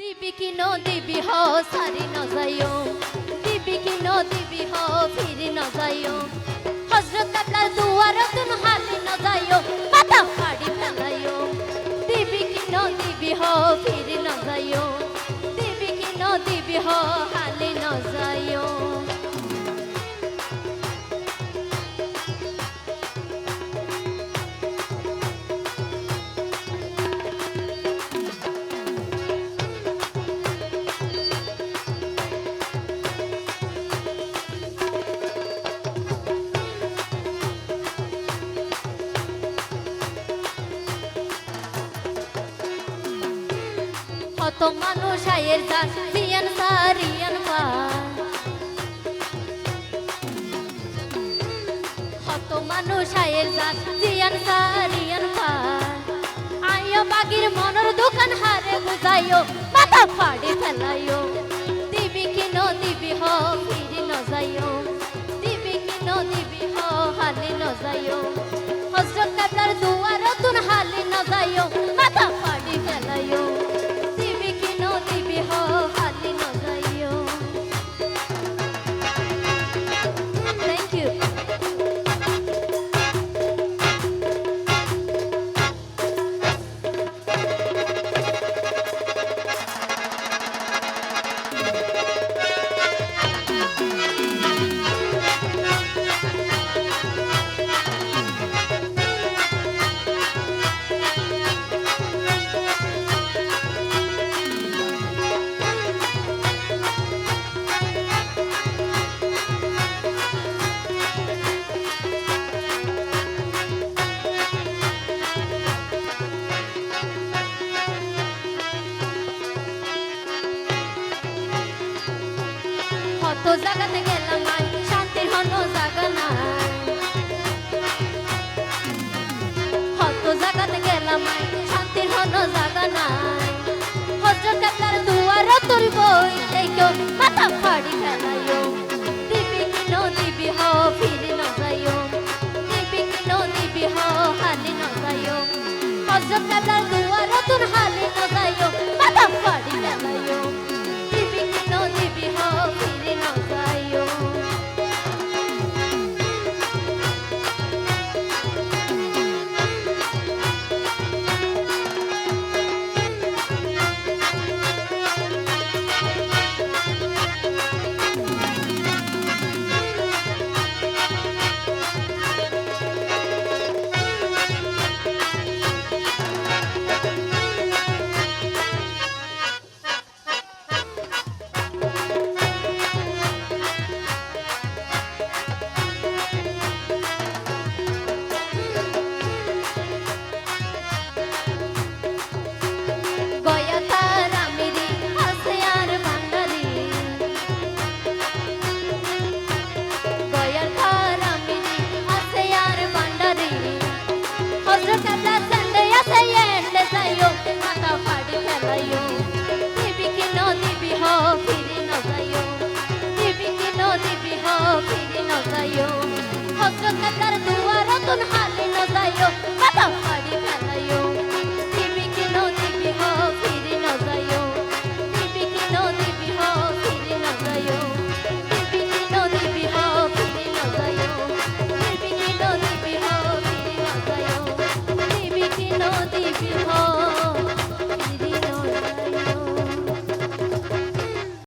দিবি কি নদিবি হ সারি ন যাইও, দিবি কি নদিবি হ ফিরি ন যাইও, হযরত কাবলার দুয়ার তুন হালি ন যাইও, মাথা ফাড়ি ফেলাইও। দিবি কি নদিবি হ ফিরি ন যাইও, দিবি কি নদিবি হ হালি ন যাইও। কত মানুষ আয়ের যান জিয়ান সারিয়ান পান, কত মানুষ আয়ের যান জিয়ান সারিয়ান পান, আইও বাগির মনের দোকান হারে বুঝাইও, মাথা ফাড়ি ফেলাইও। দিবি কি নদিবি হ ফিরি ন যাইও, দিবি কি নদিবি হ হালি ন যাইও, হযরত কাবলার দুয়ার তুন হালি ন যাইও, মাথা ফাড়ি ফেলাইও। কত জায়গাতে গেলাম নাই শান্তির হনো জায়গা নাই, কত জায়গাতে গেলাম নাই শান্তির হনো জায়গা নাই, হযরত কাবলার দুয়ার তোর বই দেখো, মাথা ফাড়ি ফেলাইও। দিবি কি নদিবি হ ফিরি ন যাইও, দিবি কি নদিবি হ হালি ন যাইও, হযরত কাবলার দুয়ার তোর হালি ন যাইও, মাথা ফাড়ি ফেলাইও। দিবি কি নদিবি হ ফিরি ন যাইও। হযরত কাবলার দুয়ার তুন হালি ন যাইও,